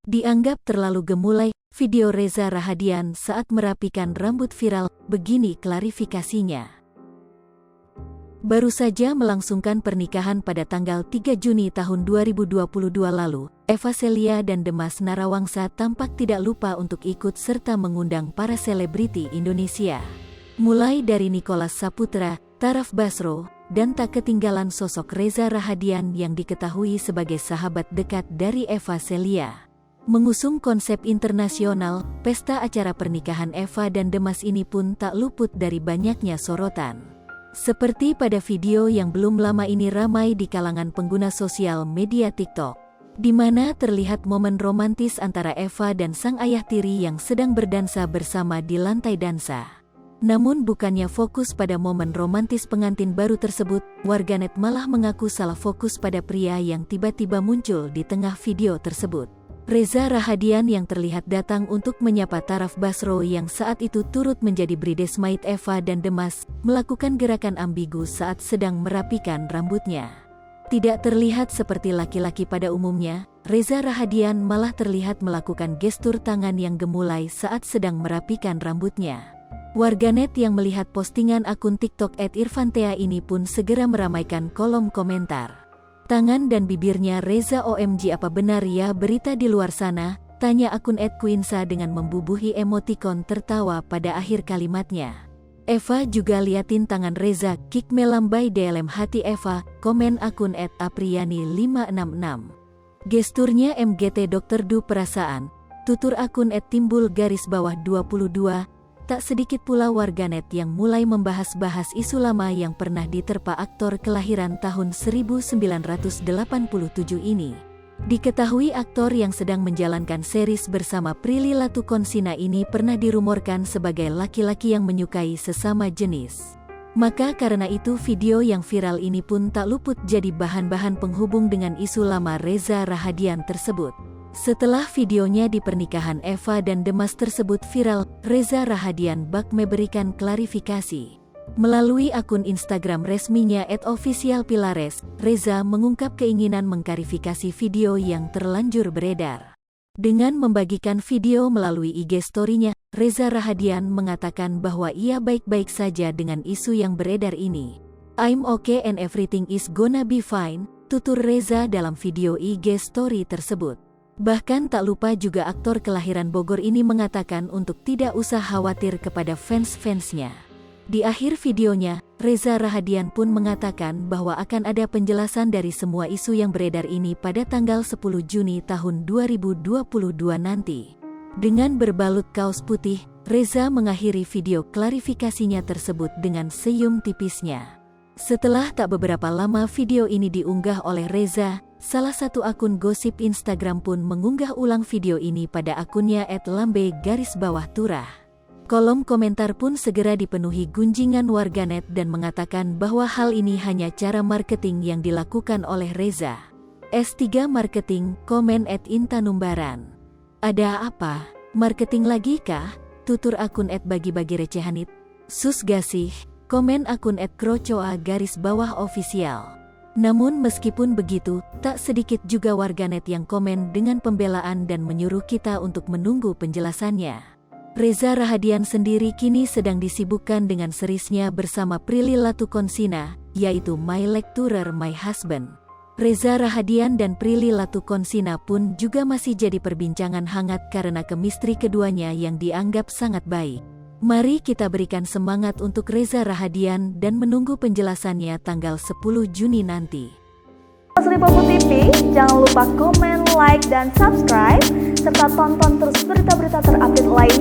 Dianggap terlalu gemulai, video Reza Rahadian saat merapikan rambut viral, begini klarifikasinya. Baru saja melangsungkan pernikahan pada tanggal 3 Juni tahun 2022 lalu, Eva Celia dan Demas Narawangsa tampak tidak lupa untuk ikut serta mengundang para selebriti Indonesia. Mulai dari Nicholas Saputra, Taraf Basro, dan tak ketinggalan sosok Reza Rahadian yang diketahui sebagai sahabat dekat dari Eva Celia. Mengusung konsep internasional, pesta acara pernikahan Eva dan Demas ini pun tak luput dari banyaknya sorotan. Seperti pada video yang belum lama ini ramai di kalangan pengguna sosial media TikTok, di mana terlihat momen romantis antara Eva dan sang ayah tiri yang sedang berdansa bersama di lantai dansa. Namun bukannya fokus pada momen romantis pengantin baru tersebut, warganet malah mengaku salah fokus pada pria yang tiba-tiba muncul di tengah video tersebut. Reza Rahadian yang terlihat datang untuk menyapa Taraf Basro yang saat itu turut menjadi bridesmaid Eva dan Demas, melakukan gerakan ambigu saat sedang merapikan rambutnya. Tidak terlihat seperti laki-laki pada umumnya, Reza Rahadian malah terlihat melakukan gestur tangan yang gemulai saat sedang merapikan rambutnya. Warganet yang melihat postingan akun TikTok @irfantea ini pun segera meramaikan kolom komentar. Tangan dan bibirnya Reza OMG, apa benar ya berita di luar sana? Tanya akun @queensa dengan membubuhi emotikon tertawa pada akhir kalimatnya. Eva juga liatin tangan Reza, kick melambai dalam hati Eva, komen akun @apriyani566. Gesturnya MGT Dr. Du perasaan, tutur akun @timbul_22. Tak sedikit pula warganet yang mulai membahas-bahas isu lama yang pernah diterpa aktor kelahiran tahun 1987 ini. Diketahui aktor yang sedang menjalankan series bersama Prilly Latuconsina ini pernah dirumorkan sebagai laki-laki yang menyukai sesama jenis. Maka karena itu video yang viral ini pun tak luput jadi bahan-bahan penghubung dengan isu lama Reza Rahadian tersebut. Setelah videonya di pernikahan Eva dan Demas tersebut viral, Reza Rahadian bak memberikan klarifikasi. Melalui akun Instagram resminya @officialpilares, Reza mengungkap keinginan mengklarifikasi video yang terlanjur beredar. Dengan membagikan video melalui IG story-nya, Reza Rahadian mengatakan bahwa ia baik-baik saja dengan isu yang beredar ini. "I'm okay and everything is gonna be fine," tutur Reza dalam video IG story tersebut. Bahkan tak lupa juga aktor kelahiran Bogor ini mengatakan untuk tidak usah khawatir kepada fans-fansnya. Di akhir videonya, Reza Rahadian pun mengatakan bahwa akan ada penjelasan dari semua isu yang beredar ini pada tanggal 10 Juni tahun 2022 nanti. Dengan berbalut kaos putih, Reza mengakhiri video klarifikasinya tersebut dengan senyum tipisnya. Setelah tak beberapa lama video ini diunggah oleh Reza, salah satu akun gosip Instagram pun mengunggah ulang video ini pada akunnya @lambe_turah. Kolom komentar pun segera dipenuhi gunjingan warganet dan mengatakan bahwa hal ini hanya cara marketing yang dilakukan oleh Reza. S3 Marketing, komen @intanumbaran. Ada apa? Marketing lagi kah? Tutur akun @bagi-bagi recehanit. Sus gasih, komen akun @krocoa_official. Namun meskipun begitu, tak sedikit juga warganet yang komen dengan pembelaan dan menyuruh kita untuk menunggu penjelasannya. Reza Rahadian sendiri kini sedang disibukkan dengan seriesnya bersama Prilly Latuconsina, yaitu My Lecturer My Husband. Reza Rahadian dan Prilly Latuconsina pun juga masih jadi perbincangan hangat karena chemistry keduanya yang dianggap sangat baik. Mari kita berikan semangat untuk Reza Rahadian dan menunggu penjelasannya tanggal 10 Juni nanti. Lipopo TV, jangan lupa komen, like, dan subscribe, serta tonton terus berita-berita terupdate lainnya.